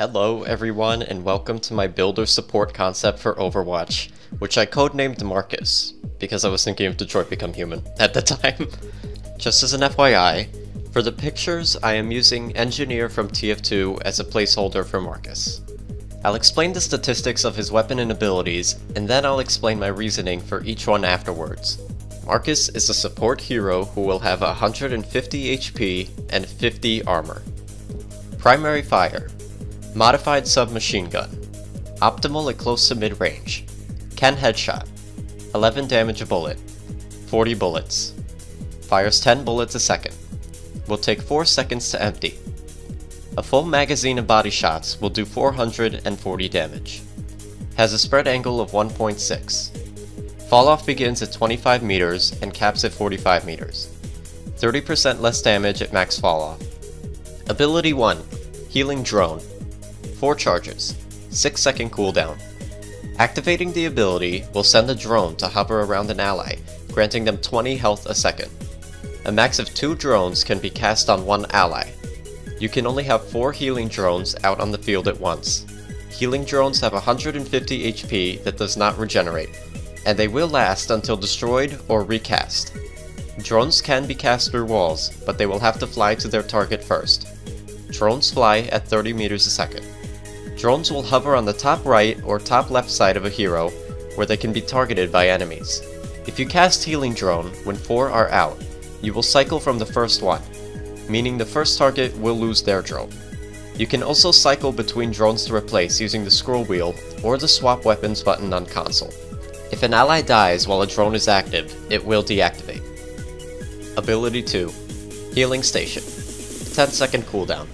Hello everyone and welcome to my builder support concept for Overwatch, which I codenamed Markus, because I was thinking of Detroit Become Human at the time. Just as an FYI, for the pictures I am using Engineer from TF2 as a placeholder for Markus. I'll explain the statistics of his weapon and abilities, and then I'll explain my reasoning for each one afterwards. Markus is a support hero who will have 150 HP and 50 armor. Primary fire. Modified submachine gun. Optimal at close to mid-range. Can headshot. 11 damage a bullet. 40 bullets. Fires 10 bullets a second. Will take 4 seconds to empty. A full magazine of body shots will do 440 damage. Has a spread angle of 1.6. Fall off begins at 25 meters and caps at 45 meters. 30% less damage at max fall off. Ability 1. Healing Drone. 4 charges, 6-second cooldown. Activating the ability will send the drone to hover around an ally, granting them 20 health a second. A max of 2 drones can be cast on one ally. You can only have 4 healing drones out on the field at once. Healing drones have 150 HP that does not regenerate, and they will last until destroyed or recast. Drones can be cast through walls, but they will have to fly to their target first. Drones fly at 30 meters a second. Drones will hover on the top right or top left side of a hero, where they can be targeted by enemies. If you cast Healing Drone when 4 are out, you will cycle from the first one, meaning the first target will lose their drone. You can also cycle between drones to replace using the scroll wheel or the swap weapons button on console. If an ally dies while a drone is active, it will deactivate. Ability 2. Healing Station. 10-second cooldown.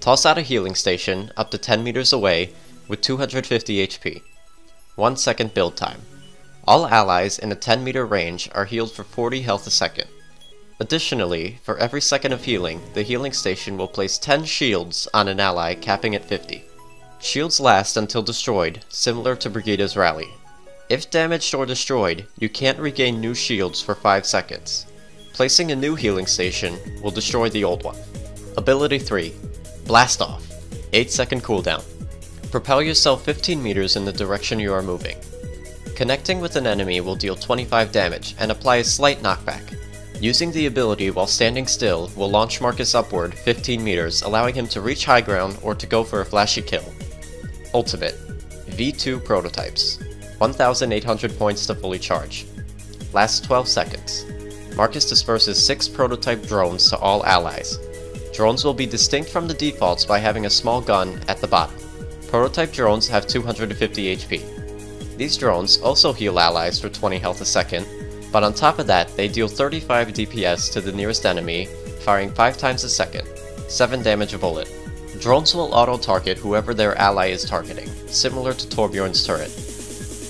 Toss out a healing station up to 10 meters away with 250 HP. 1 second build time. All allies in a 10 meter range are healed for 40 health a second. Additionally, for every second of healing, the healing station will place 10 shields on an ally, capping at 50. Shields last until destroyed, similar to Brigida's rally. If damaged or destroyed, you can't regain new shields for 5 seconds. Placing a new healing station will destroy the old one. Ability 3. Blast Off. 8-second cooldown. Propel yourself 15 meters in the direction you are moving. Connecting with an enemy will deal 25 damage and apply a slight knockback. Using the ability while standing still will launch Markus upward 15 meters, allowing him to reach high ground or to go for a flashy kill. Ultimate. V2 prototypes. 1,800 points to fully charge. Lasts 12 seconds. Markus disperses 6 prototype drones to all allies. Drones will be distinct from the defaults by having a small gun at the bottom. Prototype drones have 250 HP. These drones also heal allies for 20 health a second, but on top of that they deal 35 DPS to the nearest enemy, firing 5 times a second, 7 damage a bullet. Drones will auto-target whoever their ally is targeting, similar to Torbjorn's turret.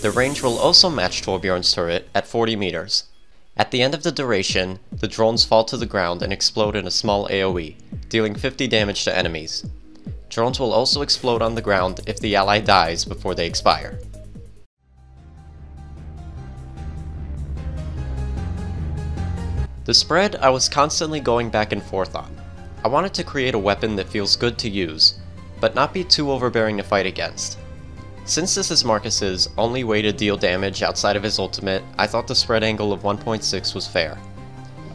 The range will also match Torbjorn's turret at 40 meters. At the end of the duration, the drones fall to the ground and explode in a small AoE, dealing 50 damage to enemies. Drones will also explode on the ground if the ally dies before they expire. The spread I was constantly going back and forth on. I wanted to create a weapon that feels good to use, but not be too overbearing to fight against. Since this is Markus's only way to deal damage outside of his ultimate, I thought the spread angle of 1.6 was fair.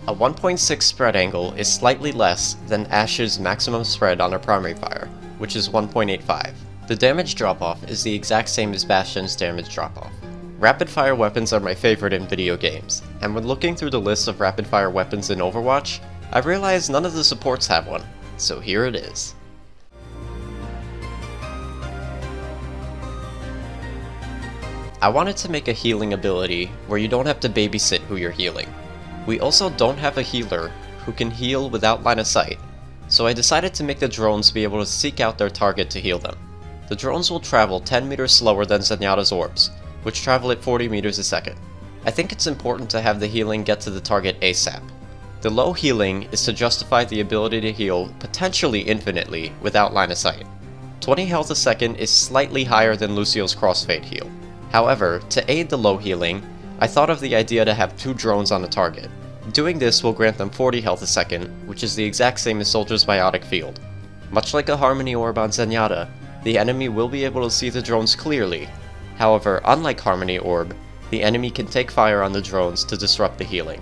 A 1.6 spread angle is slightly less than Ashe's maximum spread on her primary fire, which is 1.85. The damage drop-off is the exact same as Bastion's damage drop-off. Rapid-fire weapons are my favorite in video games, and when looking through the list of rapid-fire weapons in Overwatch, I realized none of the supports have one, so here it is. I wanted to make a healing ability where you don't have to babysit who you're healing. We also don't have a healer who can heal without line of sight, so I decided to make the drones be able to seek out their target to heal them. The drones will travel 10 meters slower than Zenyatta's orbs, which travel at 40 meters a second. I think it's important to have the healing get to the target ASAP. The low healing is to justify the ability to heal potentially infinitely without line of sight. 20 health a second is slightly higher than Lucio's crossfade heal. However, to aid the low healing, I thought of the idea to have 2 drones on a target. Doing this will grant them 40 health a second, which is the exact same as Soldier's Biotic Field. Much like a Harmony Orb on Zenyatta, the enemy will be able to see the drones clearly. However, unlike Harmony Orb, the enemy can take fire on the drones to disrupt the healing.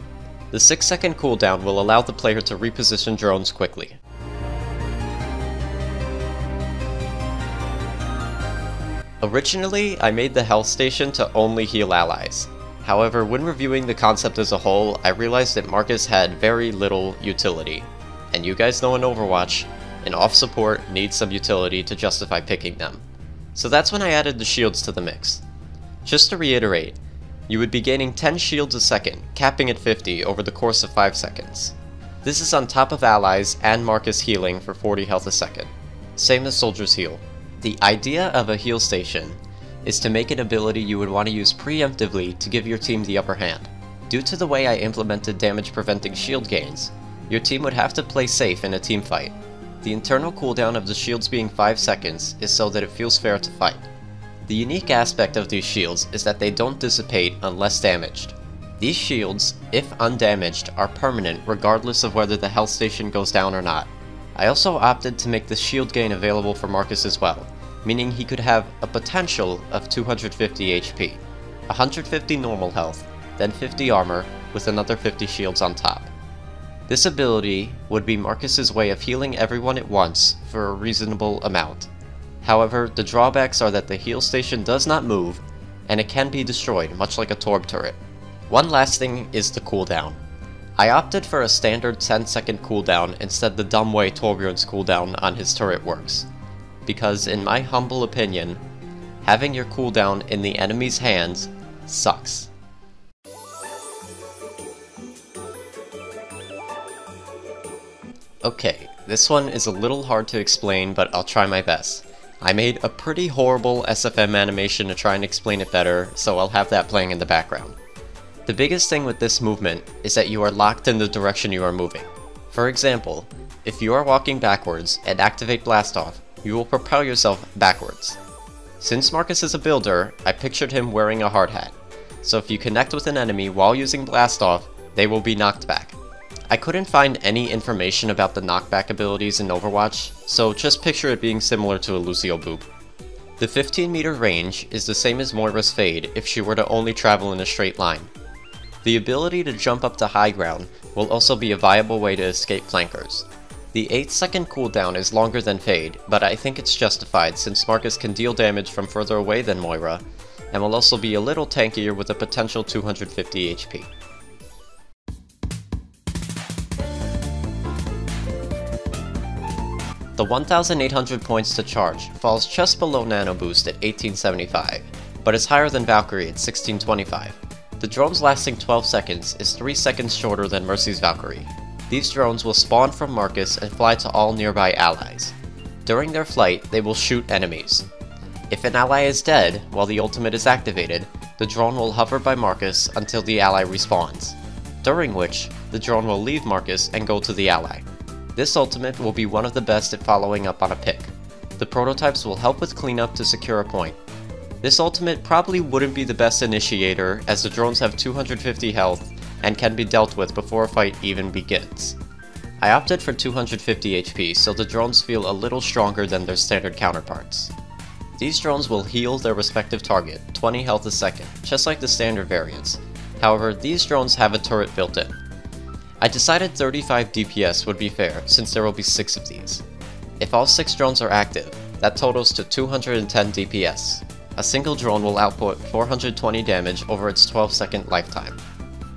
The 6-second cooldown will allow the player to reposition drones quickly. Originally, I made the health station to only heal allies. However, when reviewing the concept as a whole, I realized that Markus had very little utility. And you guys know in Overwatch, an off support needs some utility to justify picking them. So that's when I added the shields to the mix. Just to reiterate, you would be gaining 10 shields a second, capping at 50 over the course of 5 seconds. This is on top of allies and Markus healing for 40 health a second. Same as Soldier's Heal. The idea of a heal station is to make an ability you would want to use preemptively to give your team the upper hand. Due to the way I implemented damage preventing shield gains, your team would have to play safe in a team fight. The internal cooldown of the shields being 5 seconds is so that it feels fair to fight. The unique aspect of these shields is that they don't dissipate unless damaged. These shields, if undamaged, are permanent regardless of whether the health station goes down or not. I also opted to make the shield gain available for Markus as well, meaning he could have a potential of 250 HP, 150 normal health, then 50 armor, with another 50 shields on top. This ability would be Markus's way of healing everyone at once for a reasonable amount. However, the drawbacks are that the heal station does not move, and it can be destroyed, much like a Torb turret. One last thing is the cooldown. I opted for a standard 10-second cooldown instead the dumb way Torbjorn's cooldown on his turret works, because in my humble opinion, having your cooldown in the enemy's hands sucks. Okay, this one is a little hard to explain, but I'll try my best. I made a pretty horrible SFM animation to try and explain it better, so I'll have that playing in the background. The biggest thing with this movement is that you are locked in the direction you are moving. For example, if you are walking backwards and activate Blast Off, you will propel yourself backwards. Since Markus is a builder, I pictured him wearing a hard hat, so if you connect with an enemy while using Blast Off, they will be knocked back. I couldn't find any information about the knockback abilities in Overwatch, so just picture it being similar to a Lucio Boop. The 15-meter range is the same as Moira's Fade if she were to only travel in a straight line. The ability to jump up to high ground will also be a viable way to escape flankers. The 8-second cooldown is longer than Fade, but I think it's justified since Markus can deal damage from further away than Moira, and will also be a little tankier with a potential 250 HP. The 1800 points to charge falls just below Nano Boost at 1875, but is higher than Valkyrie at 1625. The drones lasting 12 seconds is 3 seconds shorter than Mercy's Valkyrie. These drones will spawn from Markus and fly to all nearby allies. During their flight, they will shoot enemies. If an ally is dead while the ultimate is activated, the drone will hover by Markus until the ally respawns, during which the drone will leave Markus and go to the ally. This ultimate will be one of the best at following up on a pick. The prototypes will help with cleanup to secure a point. This ultimate probably wouldn't be the best initiator as the drones have 250 health and can be dealt with before a fight even begins. I opted for 250 HP so the drones feel a little stronger than their standard counterparts. These drones will heal their respective target, 20 health a second, just like the standard variants. However, these drones have a turret built in. I decided 35 DPS would be fair since there will be 6 of these. If all 6 drones are active, that totals to 210 DPS. A single drone will output 420 damage over its 12-second lifetime.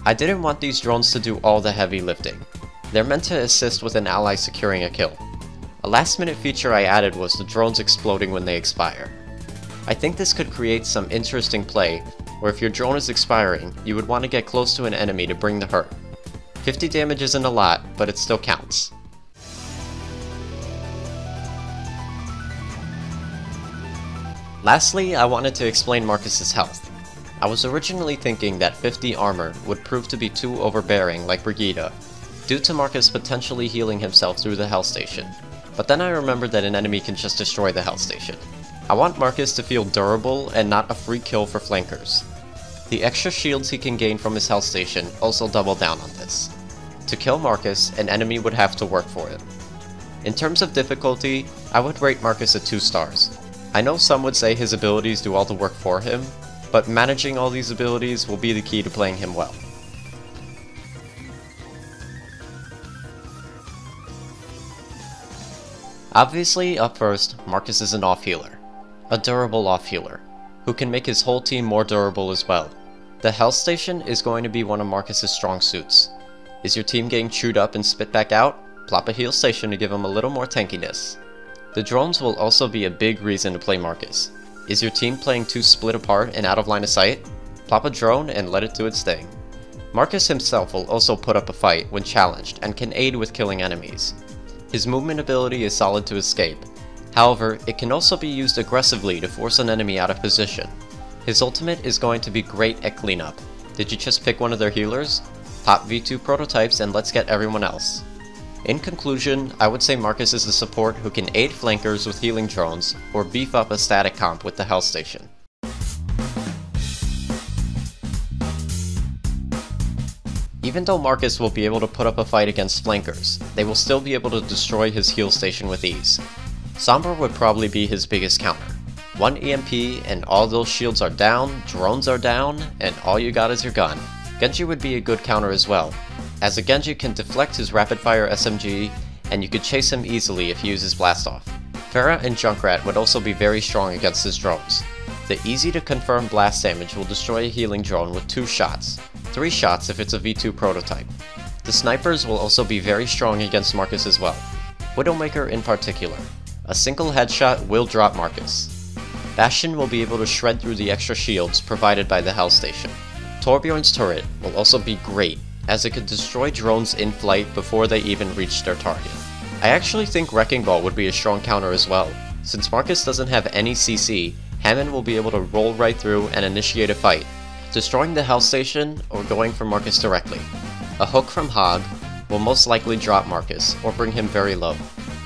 I didn't want these drones to do all the heavy lifting. They're meant to assist with an ally securing a kill. A last-minute feature I added was the drones exploding when they expire. I think this could create some interesting play, where if your drone is expiring, you would want to get close to an enemy to bring the hurt. 50 damage isn't a lot, but it still counts. Lastly, I wanted to explain Markus's health. I was originally thinking that 50 armor would prove to be too overbearing like Brigitte, due to Markus potentially healing himself through the health station, but then I remembered that an enemy can just destroy the health station. I want Markus to feel durable and not a free kill for flankers. The extra shields he can gain from his health station also double down on this. To kill Markus, an enemy would have to work for it. In terms of difficulty, I would rate Markus at 2 stars. I know some would say his abilities do all the work for him, but managing all these abilities will be the key to playing him well. Obviously, up first, Markus is an off-healer. A durable off-healer, who can make his whole team more durable as well. The health station is going to be one of Markus's strong suits. Is your team getting chewed up and spit back out? Plop a heal station to give him a little more tankiness. The drones will also be a big reason to play Markus. Is your team playing too split apart and out of line of sight? Plop a drone and let it do its thing. Markus himself will also put up a fight when challenged and can aid with killing enemies. His movement ability is solid to escape. However, it can also be used aggressively to force an enemy out of position. His ultimate is going to be great at cleanup. Did you just pick one of their healers? Pop V2 prototypes and let's get everyone else. In conclusion, I would say Markus is the support who can aid flankers with healing drones, or beef up a static comp with the health station. Even though Markus will be able to put up a fight against flankers, they will still be able to destroy his heal station with ease. Sombra would probably be his biggest counter. One EMP and all those shields are down, drones are down, and all you got is your gun. Genji would be a good counter as well, as a Genji can deflect his rapid-fire SMG, and you could chase him easily if he uses Blast Off. Pharah and Junkrat would also be very strong against his drones. The easy-to-confirm blast damage will destroy a healing drone with 2 shots, 3 shots if it's a V2 prototype. The snipers will also be very strong against Markus as well. Widowmaker in particular. A single headshot will drop Markus. Bastion will be able to shred through the extra shields provided by the health station. Torbjorn's turret will also be great, as it could destroy drones in flight before they even reach their target. I actually think Wrecking Ball would be a strong counter as well. Since Markus doesn't have any CC, Hammond will be able to roll right through and initiate a fight, destroying the health station or going for Markus directly. A hook from Hog will most likely drop Markus or bring him very low.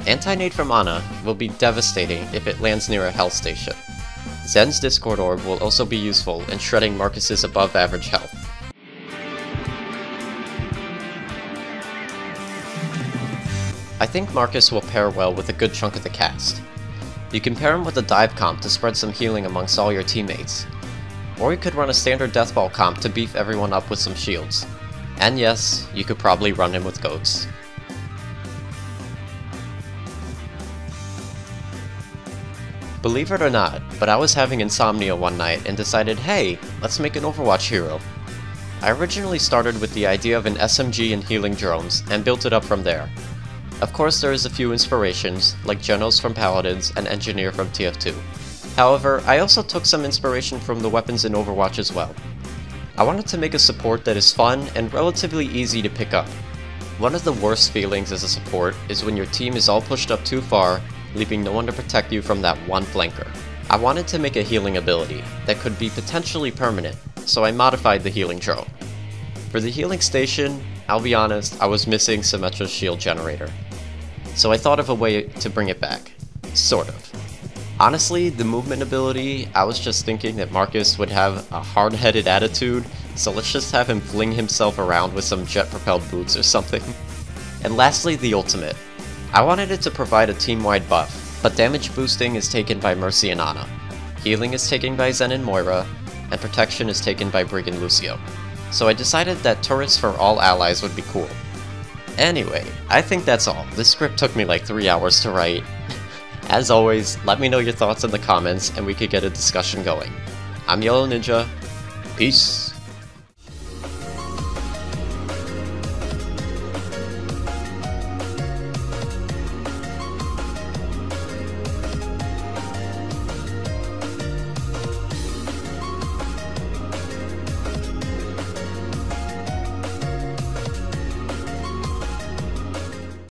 Anti-nade from Ana will be devastating if it lands near a health station. Zen's Discord Orb will also be useful in shredding Markus's above average health. I think Markus will pair well with a good chunk of the cast. You can pair him with a dive comp to spread some healing amongst all your teammates. Or you could run a standard deathball comp to beef everyone up with some shields. And yes, you could probably run him with goats. Believe it or not, but I was having insomnia one night and decided, hey, let's make an Overwatch hero. I originally started with the idea of an SMG and healing drones, and built it up from there. Of course there is a few inspirations, like Genos from Paladins and Engineer from TF2. However, I also took some inspiration from the weapons in Overwatch as well. I wanted to make a support that is fun and relatively easy to pick up. One of the worst feelings as a support is when your team is all pushed up too far, leaving no one to protect you from that one flanker. I wanted to make a healing ability that could be potentially permanent, so I modified the healing drone. For the healing station, I'll be honest, I was missing Symmetra's shield generator. So I thought of a way to bring it back. Sort of. Honestly, the movement ability, I was just thinking that Markus would have a hard-headed attitude, so let's just have him fling himself around with some jet-propelled boots or something. And lastly, the ultimate. I wanted it to provide a team-wide buff, but damage boosting is taken by Mercy and Ana. Healing is taken by Zen and Moira, and protection is taken by Brig and Lucio. So I decided that turrets for all allies would be cool. Anyway, I think that's all. This script took me like 3 hours to write. As always, let me know your thoughts in the comments and we could get a discussion going. I'm YellowNinja. Peace.